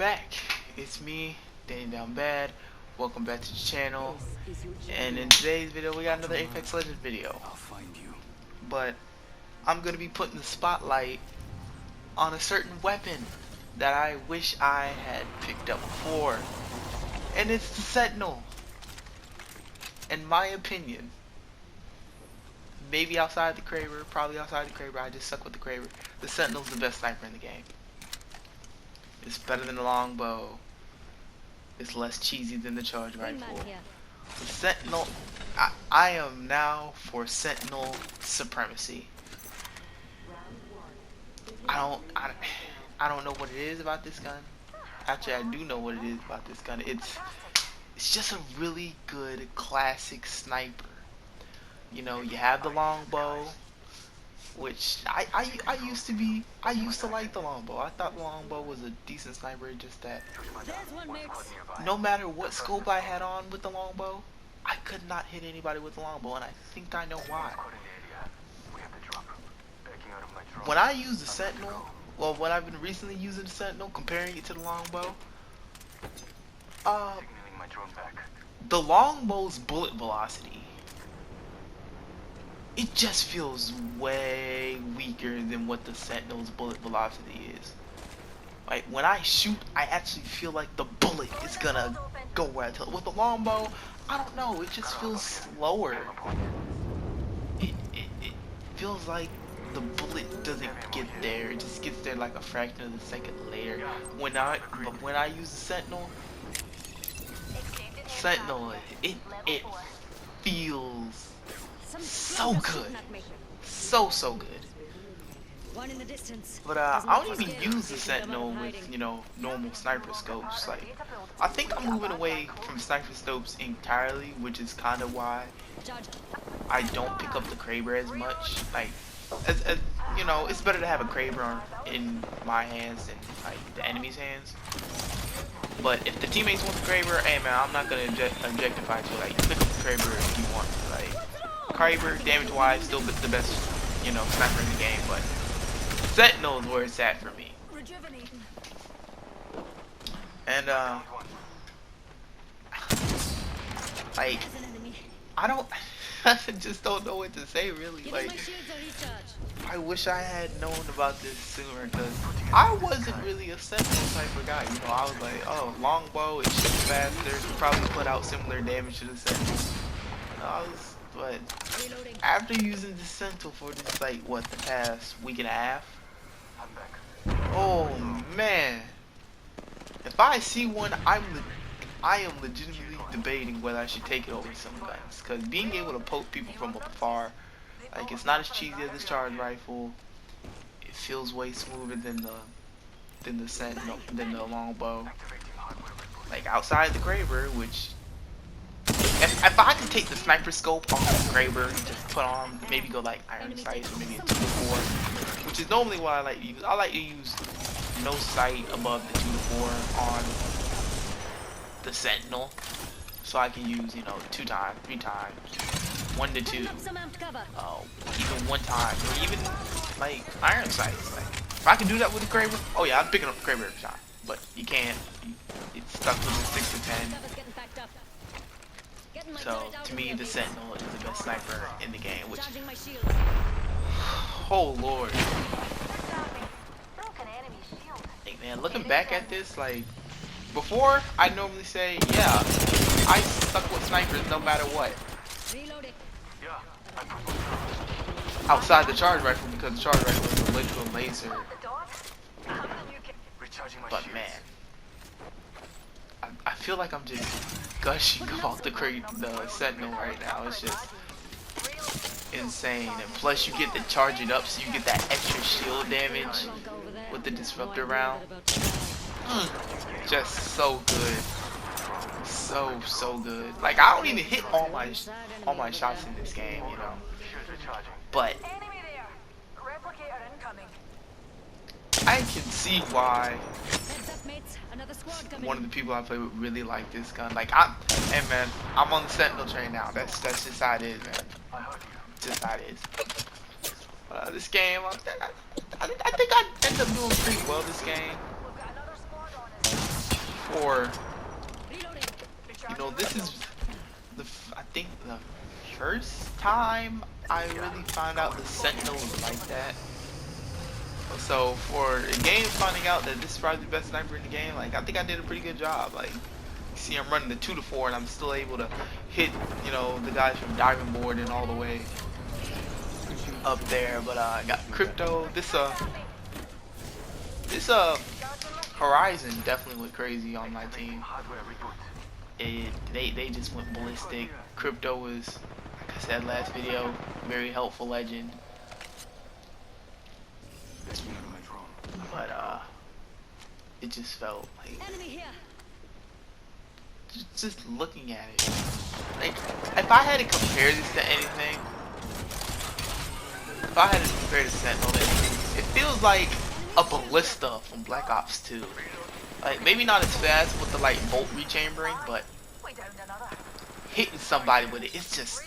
back. It's me, Danny Down Bad. Welcome back to the channel. And in today's video, we got another Apex Legends video. I'll find you. But I'm gonna be putting the spotlight on a certain weapon that I wish I had picked up before, and it's the Sentinel. In my opinion, maybe outside the Kraber, probably outside the Kraber. I just suck with the Kraber. The Sentinel's the best sniper in the game. It's better than the longbow. It's less cheesy than the charge rifle. The Sentinel, I am now for Sentinel supremacy. I don't know what it is about this gun. Actually, I do know what it is about this gun. It's just a really good classic sniper. You know, you have the longbow, which I used to like the longbow. I thought the longbow was a decent sniper, just that no matter what scope I had on with the longbow, I could not hit anybody with the longbow, and I think I know why. When I use the Sentinel, well, when I've been recently using the Sentinel, comparing it to the longbow, the longbow's bullet velocity, it just feels way weaker than what the Sentinel's bullet velocity is. Like, when I shoot, I actually feel like the bullet is gonna go where I tell it. With the longbow, I don't know, it just feels slower. It feels like the bullet doesn't get there. It just gets there like a fraction of a second later. When I use the Sentinel, it feels so good, so good. But I don't even use the Sentinel with, you know, normal sniper scopes. Like, I think I'm moving away from sniper scopes entirely, which is kind of why I don't pick up the Kraber as much. Like, as you know, it's better to have a Kraber in my hands than like the enemy's hands. But if the teammates want the Kraber, hey man, I'm not gonna objectify to it. Like, pick up the Kraber if you want. Like, Kraber, damage wise, still the best, you know, sniper in the game, but Sentinel is where it's at for me. And like, I just don't know what to say really. Like, I wish I had known about this sooner, because I wasn't really a Sentinel type of guy. You know, I was like, oh, longbow, it shoots faster, you probably put out similar damage to the Sentinel. But after using the Sentinel for this, like, what, the past week and a half? Oh man, if I see one, I am legitimately debating whether I should take it over some guns, because being able to poke people from afar, like, it's not as cheesy as the charge rifle. It feels way smoother than the Sentinel, than the longbow. Like, outside the Kraber, which if I could take the sniper scope off the Kraber and just put on, maybe go like iron sights or maybe a 2-4, which is normally what I like to use. I like to use no sight above the 2-4 on the Sentinel, so I can use, you know, 2 times, 3 times, 1 to 2, even 1 time, or even like iron sights. Like, if I can do that with the Kraber, oh yeah, I'm picking up the Kraber every time. But you can't. It's stuck with the 6 to 10. So to me, the Sentinel is the best sniper in the game. Which, oh lord, hey man, looking back at this, like, before I normally say, yeah, I suck with snipers no matter what. Outside the charge rifle, because the charge rifle is a literal laser. But man, I feel like I'm just gushing about the Sentinel right now. It's just insane. And plus you get to charge it up, so you get that extra shield damage with the disruptor round. Just so good. So good. Like, I don't even hit all my shots in this game, you know. But I can see why one of the people I play with really like this gun. Like, hey man, I'm on the Sentinel train now. That's just how it is, man. Just how it is. This game, I think I end up doing pretty well this game. for, you know, this is I think the first time I really found out the Sentinel was like that. So for a game finding out that this is probably the best sniper in the game, like I think I did a pretty good job. Like, you see, I'm running the 2 to 4, and I'm still able to hit, you know, the guys from diving board and all the way up there. But I got crypto. This Horizon definitely went crazy on my team. They just went ballistic. Crypto was, like I said last video, very helpful legend. But it just felt like, just looking at it, like if I had to compare this to anything, if I had to compare to Sentinel to anything, it feels like a ballista from Black Ops 2. Like, maybe not as fast with the like bolt rechambering, but hitting somebody with it, it's just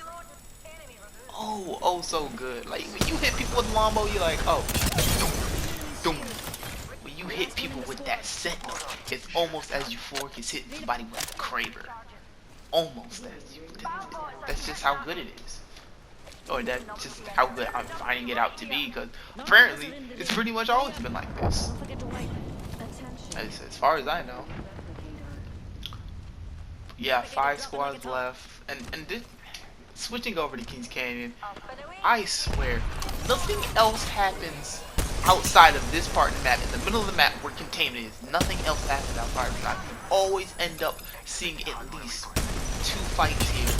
oh so good. Like when you hit people with longbow, you're like, oh, doom. When you hit people with that Sentinel, it's almost as euphoric as hitting somebody with a Kraber. Almost as that's just how good it is. Or that's just how good I'm finding it out to be, because apparently it's pretty much always been like this. As far as I know. Yeah, 5 squads left, and this, switching over to Kings Canyon, I swear nothing else happens outside of this part of the map. In the middle of the map where containment is, nothing else happens outside of the map. You always end up seeing at least 2 fights here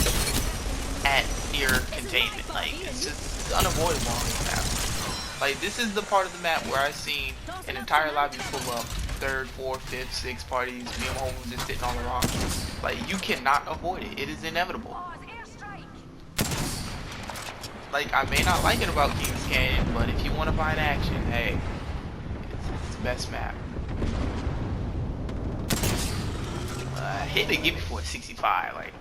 at near containment. Like, it's just unavoidable on this map. Like, this is the part of the map where I've seen an entire lobby full of 3rd, 4th, 5th, 6th parties, me and my homies just sitting on the rock. Like, you cannot avoid it. It is inevitable. Like, I may not like it about Kings Canyon, but if you want to find action, hey, it's the best map. I hit to give me for a 65. Like,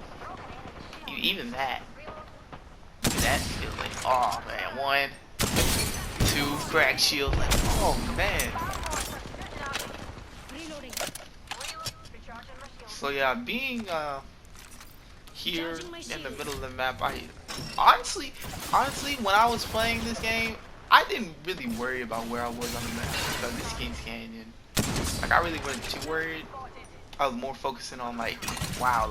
even that. That feeling. Oh man, 1, 2, crack shield. Like, oh man. So yeah, being here in the middle of the map, I honestly, when I was playing this game, I didn't really worry about where I was on the map, because this Kings Canyon, like, I really wasn't too worried. I was more focusing on, like, wow,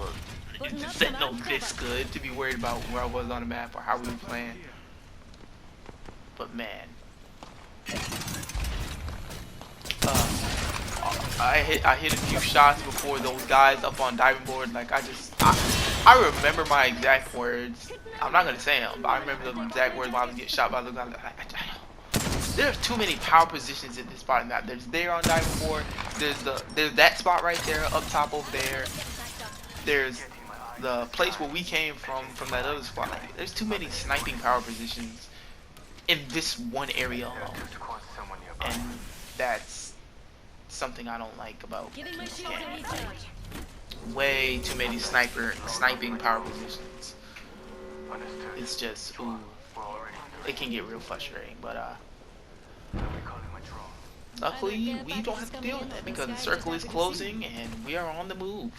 is the Sentinel this good to be worried about where I was on the map or how we were playing. But man, I hit a few shots before those guys up on diving board. Like, I remember my exact words. I'm not gonna say them, but I remember the exact words while I was getting shot by the guys. There's too many power positions in this spot in that. There's there on diving board. There's that spot right there up top over there. There's the place where we came from that other spot. Like, there's too many sniping power positions in this one area alone, and that's something I don't like about Kings Canyon. Way too many sniping power positions. It's just, ooh, it can get real frustrating. But luckily we don't have to deal with that, because the circle is closing and we are on the move.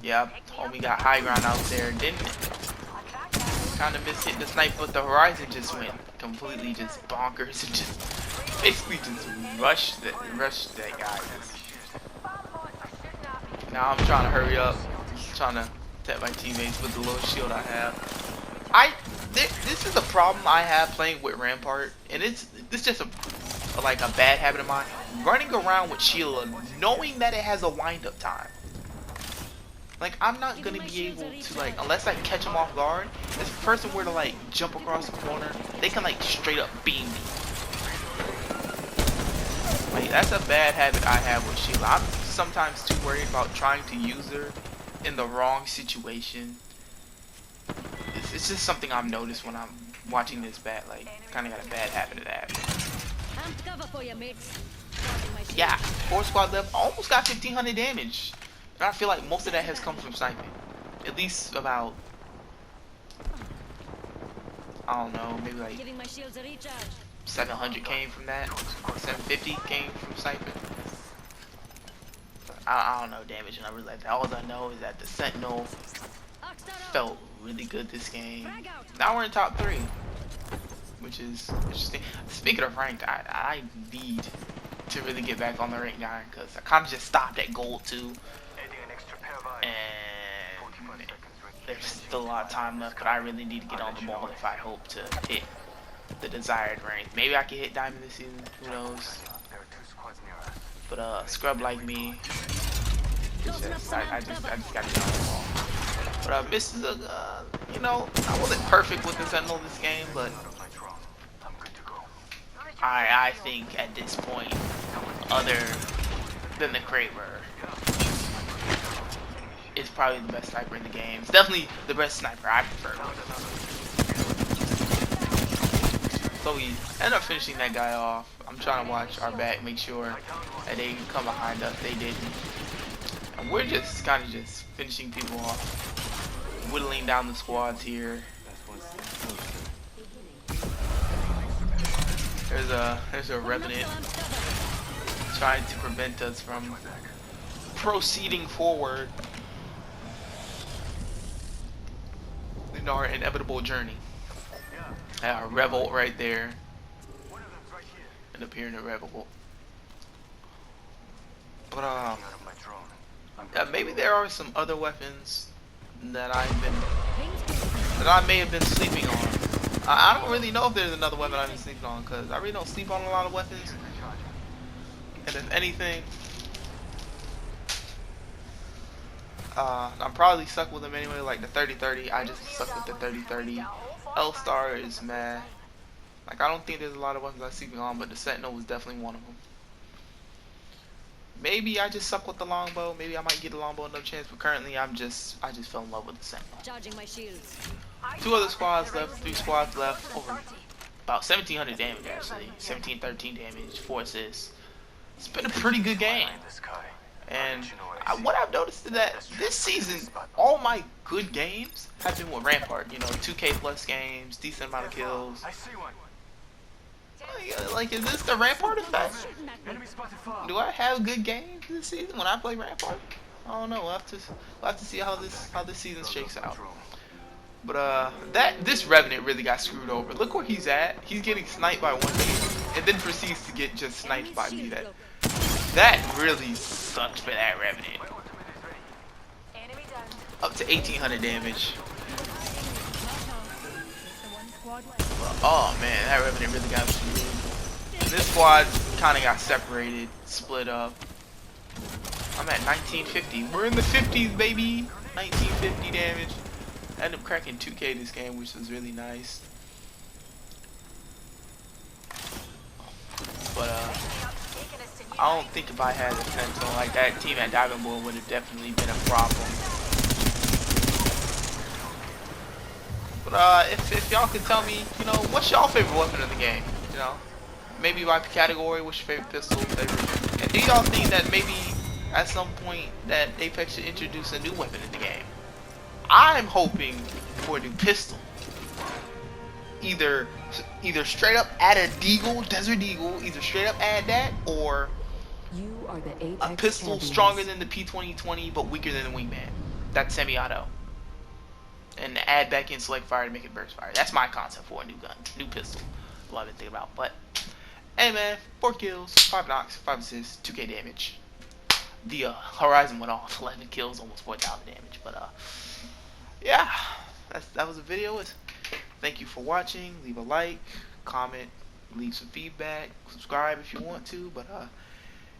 Yeah, homie got high ground out there, didn't it? Kind of missed hitting the snipe, but the Horizon just went completely just bonkers and just basically just rushed that guy. Now I'm trying to hurry up, trying to protect my teammates with the little shield I have. This is a problem I have playing with Rampart, and it's just like a bad habit of mine. Running around with Sheila, knowing that it has a wind-up time. Like, I'm not gonna be able to, like, unless I catch them off guard, if a person were to, like, jump across the corner, they can, like, straight up beam me. Like, that's a bad habit I have with Sheila. I'm sometimes too worried about trying to use her in the wrong situation. It's just something I've noticed when I'm watching this bat, like, kind of got a bad habit of that. Yeah, 4 squad left, almost got 1500 damage. And I feel like most of that has come from sniping. At least about, I don't know, maybe like 700 came from that. 750 came from sniping. I don't know damage numbers like that. All I know is that the Sentinel felt really good this game. Now we're in top 3, which is interesting. Speaking of ranked, I need to really get back on the rank 9 because I kind of just stopped at gold 2, and there's still a lot of time left. But I really need to get on the ball if I hope to hit the desired rank. Maybe I can hit diamond this season. Who knows? But scrub like me, I just gotta get on the ball. But this is you know, I wasn't perfect with the Sentinel this game, but I think at this point, other than the Kraber, is probably the best sniper in the game. It's definitely the best sniper I prefer. So we end up finishing that guy off. I'm trying to watch our back, make sure that they can come behind us. They didn't. And we're just kind of just finishing people off, whittling down the squads here. There's a Revenant trying to prevent us from proceeding forward in our inevitable journey. Revolt right there. End up hearing a Revolt. But yeah, maybe there are some other weapons that I may have been sleeping on. I don't really know if there's another weapon I've been sleeping on, because I really don't sleep on a lot of weapons. And if anything, I'm probably stuck with them anyway, like the 30-30. I just suck with the 30-30. L-Star is meh. Like, I don't think there's a lot of weapons I'm sleeping on, but the Sentinel was definitely one of them. Maybe I just suck with the longbow. Maybe I might get a longbow another chance, but currently I just fell in love with the Sentinel. Charging my shields. 2 other squads left, 3 squads left, over about 1700 damage actually. 1713 damage, 4 assists. It's been a pretty good game. And what I've noticed is that this season, all my good games have been with Rampart. You know, 2K plus games, decent amount of kills. Like, is this the Rampart effect? Do I have good games this season when I play Rampart? I don't know. We'll have to see how this season shakes out. But this Revenant really got screwed over. Look where he's at. He's getting sniped by one team, and then proceeds to get just sniped by me. That really sucked for that Revenant. Up to 1800 damage. Oh man, that Revenant really got screwed. And this squad kind of got separated, split up. I'm at 1950. We're in the 50s, baby. 1950 damage. I ended up cracking 2K this game, which was really nice. But I don't think if I had a Sentinel like that, team at Diamond Bull would have definitely been a problem. But if y'all could tell me, you know, what's y'all favorite weapon in the game? You know, maybe by category, what's your favorite pistol? And do y'all think that maybe at some point that Apex should introduce a new weapon in the game? I'm hoping for a new pistol. Either straight up add a Deagle, Desert Eagle, either straight up add that, or a pistol stronger than the P2020 but weaker than the Wingman. That's semi-auto. And add back in select fire to make it burst fire. That's my concept for a new gun, new pistol. What I've been thinking about. But hey man, 4 kills, 5 knocks, 5 assists, 2K damage. The Horizon went off, 11 kills, almost 4,000 damage. But yeah, that was the video. Thank you for watching. Leave a like, comment, leave some feedback, subscribe if you want to. But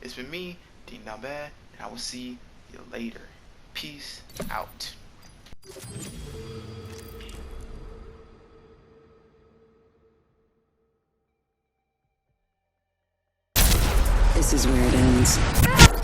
it's been me, Dean Not Bad, and I will see you later. Peace out. This is where it ends.